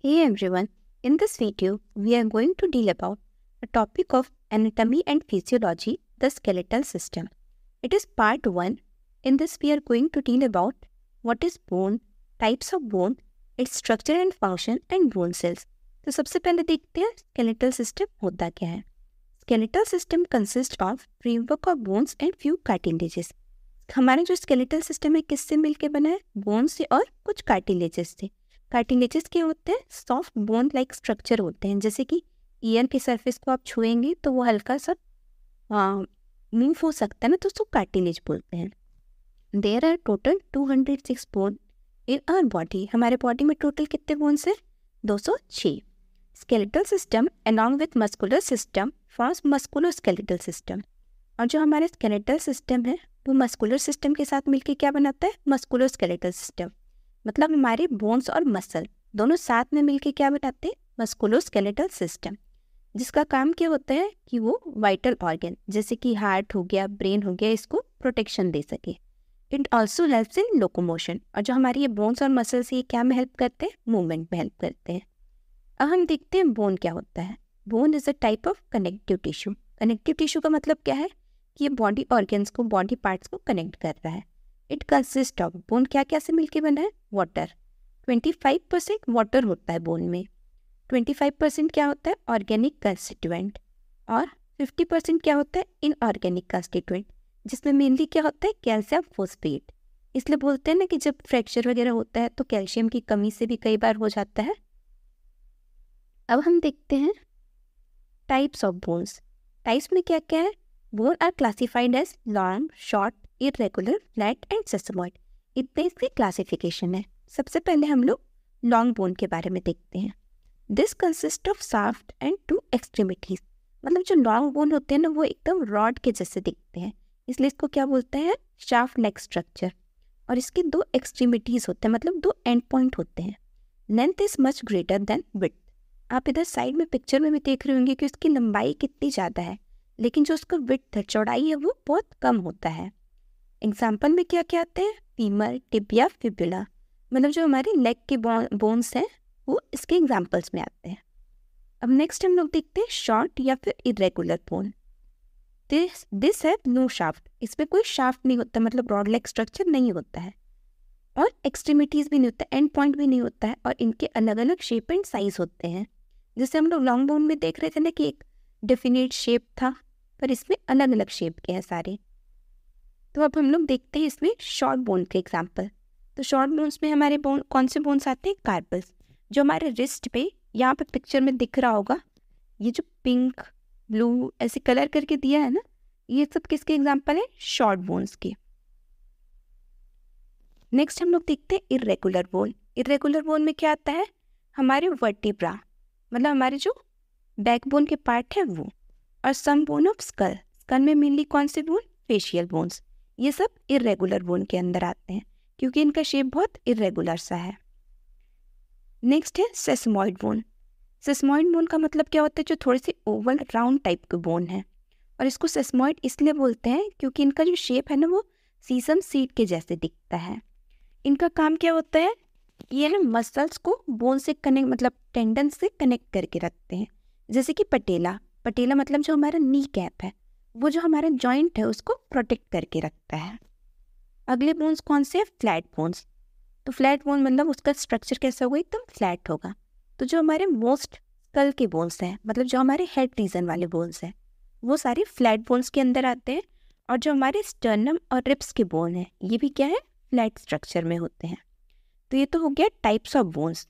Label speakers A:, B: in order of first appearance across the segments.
A: Hey everyone, in this video, we are going to deal about a topic of anatomy and physiology, the skeletal system. It is part 1. In this, we are going to deal about what is bone, types of bone, its structure and function and bone cells. तो सबसे पहले देखते हैं skeletal system होता क्या है. Skeletal system consists of framework of bones and few cartilages. हमारा जो skeletal system है किससे मिलके बना है? बोन से और कुछ cartilages से. कार्टिलेजेस क्या होते हैं? सॉफ्ट बोन लाइक स्ट्रक्चर होते हैं, जैसे कि ईयर के सरफेस को आप छुएंगे तो वो हल्का सा मूव हो सकता है ना, तो उसको कार्टिलेज बोलते हैं. There are total 206 bone in our body. हमारे बॉडी में टोटल कितने बोन्स हैं? 206. Skeletal system along with muscular system forms musculoskeletal system. और जो हमारे स्केलेटल सिस्टम है वो मस्कुलर सिस्टम के साथ मिलकर क्या बनाता है? Musculoskeletal system. मतलब हमारे बोन्स और मसल दोनों साथ में मिलके क्या बनाते हैं? मस्कुलोस्केलेटल सिस्टम, जिसका काम क्या होता है कि वो वाइटल ऑर्गन जैसे कि हार्ट हो गया, ब्रेन हो गया, इसको प्रोटेक्शन दे सके. It also helps in locomotion. और जो हमारी ये बोन्स और मसल्स ये क्या में हेल्प करते हैं? मूवमेंट में हेल्प करते हैं. अब हम देखते हैं बोन क्या होता है. Bone is a type of connective tissue. Connective tissue का मतलब क्या है कि ये बॉडी ऑर्गन्स को, बॉडी पार्ट्स को कनेक्ट कर रहा है. इट कंसिस्ट ऑफ, बोन क्या क्या से मिलके बना है? वाटर. 25% वाटर होता है बोन में. 25% क्या होता है? Organic constituent. और 50% क्या होता है? इनऑर्गेनिक कंस्टिट्यूएंट, जिसमें मेनली क्या होता है? Calcium phosphate. इसलिए बोलते हैं ना कि जब फ्रैक्चर वगैरह होता है तो कैल्शियम की कमी से भी कई बार हो जाता है. अब हम देखते हैं टाइप्स ऑफ बोन्स. टाइप्स में क्या क्या है? Bone are classified as long, short, irregular, flat and sesamoid. इतने इसकी क्लासिफिकेशन है. सबसे पहले हम लोग लॉन्ग बोन के बारे में देखते हैं. This consist of shaft and 2 extremities. मतलब जो लॉन्ग बोन होते हैं ना वो एकदम रॉड के जैसे दिखते हैं, इसलिए इसको क्या बोलते हैं? Shaft like structure. और इसके 2 एक्सट्रीमिटीज होते हैं, मतलब 2 एंड पॉइंट होते हैं. Length is much greater than width. आप इधर साइड में पिक्चर में भी देख रहे होंगे कि उसकी लंबाई कितनी ज़्यादा है, लेकिन जो उसका विड्थ है, चौड़ाई है, वो बहुत कम होता है. एग्जाम्पल में क्या क्या आते हैं? Femur, tibia, fibula. मतलब जो हमारे लेग के बोन्स हैं वो इसके एग्जाम्पल्स में आते हैं. अब नेक्स्ट हम लोग देखते हैं शॉर्ट या फिर इरेगुलर बोन. दिस है नो शाफ्ट. इसमें कोई शाफ्ट नहीं होता, मतलब रॉड लाइक स्ट्रक्चर नहीं होता है, और एक्सट्रीमिटीज भी नहीं होता, एंड पॉइंट भी नहीं होता है, और इनके अलग अलग शेप एंड साइज होते हैं. जैसे हम लोग लॉन्ग बोन में देख रहे थे ना कि एक डेफिनेट शेप था, पर इसमें अलग अलग शेप के हैं सारे. तो अब हम लोग देखते हैं इसमें शॉर्ट बोन के एग्जाम्पल. तो शॉर्ट बोन्स में हमारे बोन कौन से बोन्स आते हैं? कार्पल्स. जो हमारे रिस्ट पे, यहाँ पे पिक्चर में दिख रहा होगा, ये जो पिंक, ब्लू ऐसे कलर करके दिया है ना, ये सब किसके एग्जाम्पल है? शॉर्ट बोन्स के. नेक्स्ट हम लोग देखते हैं इरेगुलर बोन. इरेगुलर बोन में क्या आता है? हमारे वर्टिब्रा, मतलब हमारे जो बैकबोन के पार्ट है वो, और सम बोन ऑफ स्कल. स्कल में मेनली कौन से बोन? Facial bones. ये सब इरेगुलर बोन के अंदर आते हैं क्योंकि इनका शेप बहुत इरेगुलर सा है. नेक्स्ट है सेसमॉइड बोन. सेसमॉइड बोन का मतलब क्या होता है? जो थोड़े से ओवल राउंड टाइप के बोन है, और इसको सेसमॉइड इसलिए बोलते हैं क्योंकि इनका जो शेप है ना वो सीसम सीड के जैसे दिखता है. इनका काम क्या होता है? ये ना मसल्स को बोन से कनेक्ट, मतलब टेंडन से कनेक्ट करके रखते हैं. जैसे कि पटेला. पटेला मतलब जो हमारा नी कैप है, वो जो हमारा जॉइंट है उसको प्रोटेक्ट करके रखता है. अगले बोन्स कौन से? Flat bones. तो फ्लैट बोन मतलब उसका स्ट्रक्चर कैसा होगा? एकदम फ्लैट होगा. तो जो हमारे मोस्ट स्कल के बोन्स हैं, मतलब जो हमारे हेड रीजन वाले बोन्स हैं, वो सारे फ्लैट बोन्स के अंदर आते हैं. और जो हमारे स्टर्नम और रिब्स के बोन हैं, ये भी क्या है? फ्लैट स्ट्रक्चर में होते हैं. तो ये तो हो गया टाइप्स ऑफ बोन्स.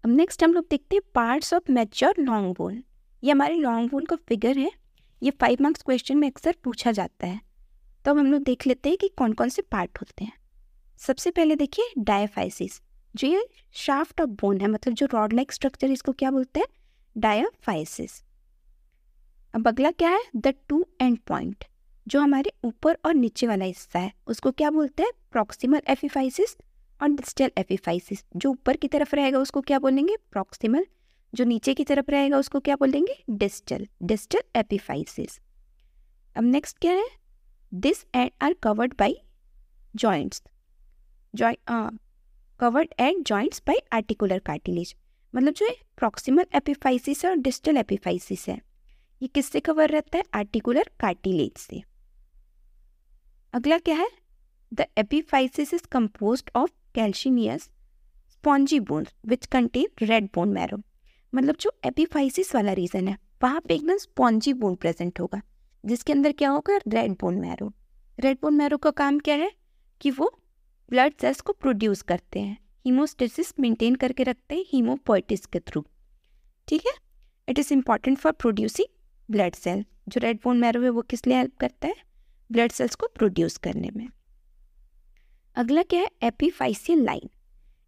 A: अब नेक्स्ट हम लोग देखते हैं parts of mature long bone. ये हमारे लॉन्ग बोन का फिगर है. ये 5 मार्क्स क्वेश्चन में अक्सर पूछा जाता है. तो हम लोग देख लेते हैं कि कौन कौन से पार्ट होते हैं. सबसे पहले देखिए डायाफाइसिस. जो ये शाफ्ट ऑफ बोन है, मतलब जो रॉड लाइक स्ट्रक्चर, इसको क्या बोलते हैं? डायाफाइसिस. अब अगला क्या है? The 2 and point. जो हमारे ऊपर और नीचे वाला हिस्सा है उसको क्या बोलते हैं? प्रॉक्सिमल एपिफाइसिस और डिस्टल एपिफाइसिस. जो ऊपर की तरफ रहेगा उसको क्या बोलेंगे? प्रॉक्सिमल. जो नीचे की तरफ रहेगा उसको क्या बोलेंगे? डिस्टल. Distal epiphysis. अब नेक्स्ट क्या है? This end are covered by joints. Covered at joints by articular cartilage. मतलब जो प्रॉक्सिमल एपिफाइसिस है और डिस्टल एपिफाइसिस है, ये किससे कवर रहता है? आर्टिकुलर कार्टिलेज से। अगला क्या है? The epiphysis is composed of cancellous spongy bones which contain red bone marrow. मतलब जो एपिफाइसिस वाला रीजन है वहाँ पे एकदम स्पॉन्जी बोन प्रेजेंट होगा, जिसके अंदर क्या होगा? Red bone marrow. Red bone marrow का काम क्या है कि वो ब्लड सेल्स को प्रोड्यूस करते हैं, हीमोस्टेसिस मेंटेन करके रखते हैं हीमोपोइटिस के थ्रू। ठीक है, it is important for producing blood cell. जो रेड बोन मैरो है वो किस लिए हेल्प करता है? ब्लड सेल्स को प्रोड्यूस करने में। अगला क्या है? एपिफाइसियल लाइन।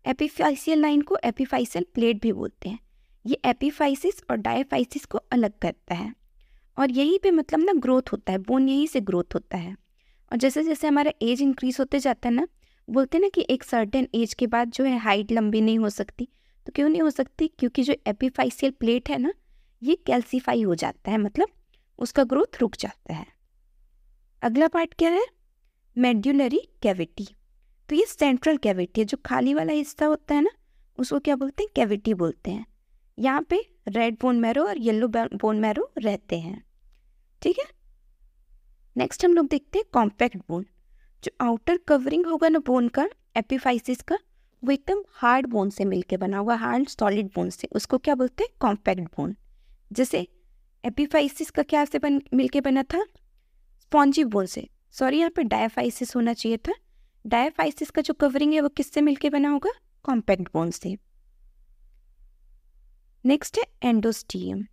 A: एपिफाइसियल लाइन को एपिफाइसियल प्लेट भी बोलते हैं। ये एपिफाइसिस और डायफाइसिस को अलग करता है और यहीं पे मतलब ना ग्रोथ होता है, बोन यहीं से ग्रोथ होता है। और जैसे जैसे हमारा एज इंक्रीज होते जाता है ना, बोलते हैं ना कि एक सर्टेन एज के बाद जो है हाइट लंबी नहीं हो सकती। तो क्यों नहीं हो सकती? क्योंकि जो एपिफाइसियल प्लेट है ना, ये कैल्सीफाई हो जाता है, मतलब उसका ग्रोथ रुक जाता है। अगला पार्ट क्या है? मेड्युलरी कैविटी। तो ये सेंट्रल कैविटी है, जो खाली वाला हिस्सा होता है ना, उसको क्या बोलते हैं? कैविटी बोलते हैं। यहाँ पे रेड बोन मैरो और येलो बोन मैरो रहते हैं। ठीक है, नेक्स्ट हम लोग देखते हैं कॉम्पैक्ट बोन। जो आउटर कवरिंग होगा ना बोन का, एपिफाइसिस का, वो एकदम हार्ड बोन से मिलके बना हुआ, हार्ड सॉलिड बोन से, उसको क्या बोलते हैं? Compact bone. जैसे एपिफाइसिस का क्या से मिलके बना था? स्पॉन्जी बोन से। सॉरी, यहाँ पे डायफाइसिस होना चाहिए था। डायफाइसिस का जो कवरिंग है वो किससे मिलके बना होगा? कॉम्पैक्ट बोन से। नेक्स्ट है endosteum.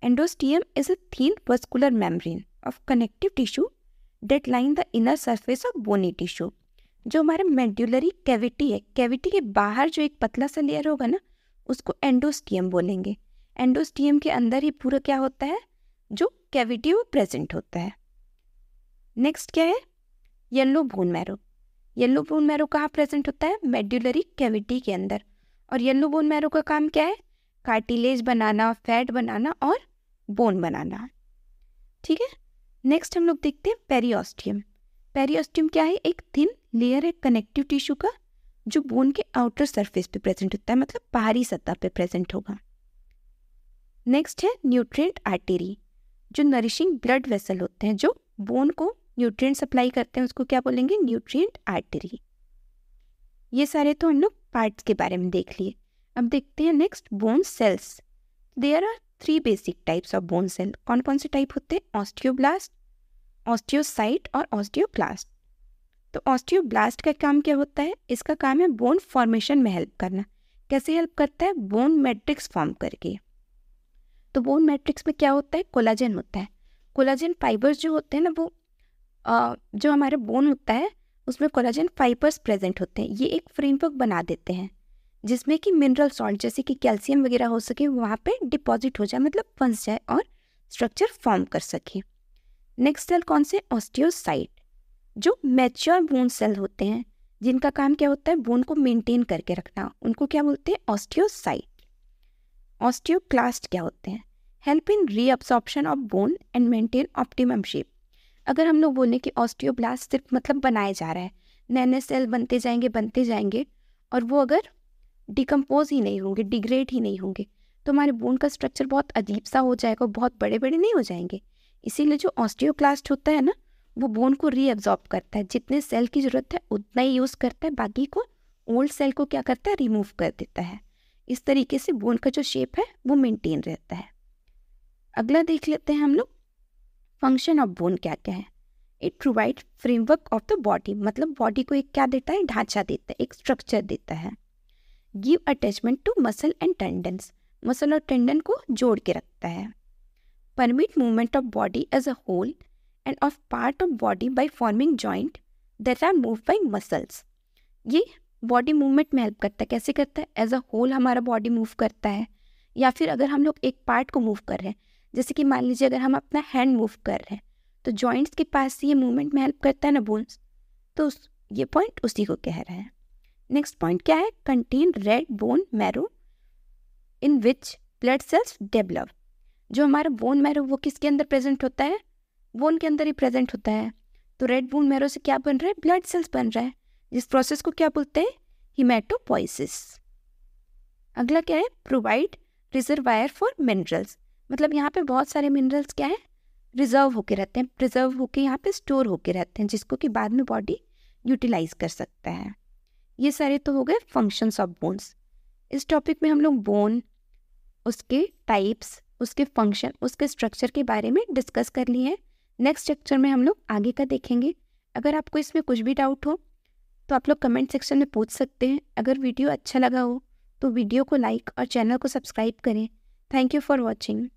A: Endosteum is a thin vascular membrane of connective tissue that line the inner surface of bony tissue. जो हमारा मेड्युलरी कैविटी है, कैविटी के बाहर जो एक पतला सा लेयर होगा ना, उसको एंडोस्टियम बोलेंगे। एंडोस्टियम के अंदर ही पूरा क्या होता है? जो कैविटी वो प्रेजेंट होता है। नेक्स्ट क्या है? Yellow bone marrow. Yellow bone marrow कहाँ प्रेजेंट होता है? मेड्युलरी कैविटी के अंदर। और येलो बोन मैरो का काम क्या है? कार्टिलेज बनाना, फैट बनाना और बोन बनाना। ठीक है, नेक्स्ट हम लोग देखते हैं पेरियोस्टियम। पेरियोस्टियम क्या है? एक थिन लेयर है कनेक्टिव टिश्यू का, जो बोन के आउटर सरफेस पे प्रेजेंट होता है, मतलब बाहरी सतह पे प्रेजेंट होगा। नेक्स्ट है न्यूट्रिएंट आर्टरी। जो नरिशिंग ब्लड वेसल होते हैं, जो बोन को न्यूट्रिएंट सप्लाई करते हैं, उसको क्या बोलेंगे? Nutrient artery. ये सारे तो हम लोग पार्ट्स के बारे में देख लिए। अब देखते हैं next bone cells. There are 3 basic types of bone cell. कौन कौन से टाइप होते हैं? ऑस्टियोब्लास्ट, ऑस्टियोसाइट और ऑस्टियोक्लास्ट। तो ऑस्टियोब्लास्ट का काम क्या होता है? इसका काम है बोन फॉर्मेशन में हेल्प करना। कैसे हेल्प करता है? बोन मैट्रिक्स फॉर्म करके। तो बोन मैट्रिक्स में क्या होता है? कोलाजन होता है। कोलाजन फाइबर्स जो होते हैं ना, वो जो हमारा बोन होता है उसमें कोलाजन फाइबर्स प्रेजेंट होते हैं। ये एक फ्रेमवर्क बना देते हैं जिसमें कि मिनरल सॉल्ट जैसे कि कैल्शियम वगैरह हो सके, वहाँ पे डिपॉजिट हो जाए, मतलब फंस जाए और स्ट्रक्चर फॉर्म कर सके। नेक्स्ट सेल कौन से? ऑस्टियोसाइट। जो मैच्योर बोन सेल होते हैं, जिनका काम क्या होता है? बोन को मेंटेन करके रखना, उनको क्या बोलते हैं? ऑस्टियोसाइट। ऑस्टियोक्लास्ट क्या होते हैं? Help in reabsorption of bone and maintain optimum shape. अगर हम लोग बोलें कि ऑस्टियोब्लास्ट सिर्फ मतलब बनाया जा रहा है, नए नए सेल बनते जाएंगे और वो अगर डिकम्पोज ही नहीं होंगे, डिग्रेड ही नहीं होंगे, तो हमारे बोन का स्ट्रक्चर बहुत अजीब सा हो जाएगा, बहुत बड़े बड़े नहीं हो जाएंगे। इसीलिए जो ऑस्टियोक्लास्ट होता है ना, वो बोन को रीअब्जॉर्ब करता है, जितने सेल की ज़रूरत है उतना ही यूज़ करता है, बाकी को ओल्ड सेल को क्या करता है? रिमूव कर देता है। इस तरीके से बोन का जो शेप है वो मेंटेन रहता है। अगला देख लेते हैं हम लोग फंक्शन ऑफ बोन क्या क्या है। It provide framework of the body, मतलब बॉडी को एक क्या देता है? ढांचा देता है, एक स्ट्रक्चर देता है। Give attachment to muscle and tendons, muscle और टेंडन को जोड़ के रखता है। Permit movement of body as a whole and of part of body by forming joint that are move by muscles. ये बॉडी मूवमेंट में हेल्प करता है। कैसे करता है? एज अ होल हमारा बॉडी मूव करता है, या फिर अगर हम लोग एक पार्ट को मूव कर रहे हैं, जैसे कि मान लीजिए अगर हम अपना हैंड मूव कर रहे हैं, तो जॉइंट्स के पास से ये मूवमेंट में हेल्प करता है ना बोन्स, तो ये पॉइंट उसी को कह रहा है। नेक्स्ट पॉइंट क्या है? Contain red bone marrow in which blood cells develop. जो हमारा बोन मैरो वो किसके अंदर प्रेजेंट होता है? बोन के अंदर ही प्रेजेंट होता है। तो रेड बोन मैरो से क्या बन रहा है? ब्लड सेल्स बन रहा है, जिस प्रोसेस को क्या बोलते हैं? हीमेटोपोइसिस। अगला क्या है, प्रोवाइड रिजर्वायर फॉर मिनरल्स, मतलब यहाँ पे बहुत सारे मिनरल्स क्या है, रिजर्व होके रहते हैं, प्रिजर्व होके यहाँ पे स्टोर होके रहते हैं, जिसको कि बाद में बॉडी यूटिलाइज कर सकता है। ये सारे तो हो गए फंक्शंस ऑफ बोन्स। इस टॉपिक में हम लोग बोन, उसके टाइप्स, उसके फंक्शन, उसके स्ट्रक्चर के बारे में डिस्कस कर लिए हैं। नेक्स्ट लेक्चर में हम लोग आगे का देखेंगे। अगर आपको इसमें कुछ भी डाउट हो तो आप लोग कमेंट सेक्शन में पूछ सकते हैं। अगर वीडियो अच्छा लगा हो तो वीडियो को लाइक और चैनल को सब्सक्राइब करें। Thank you for watching.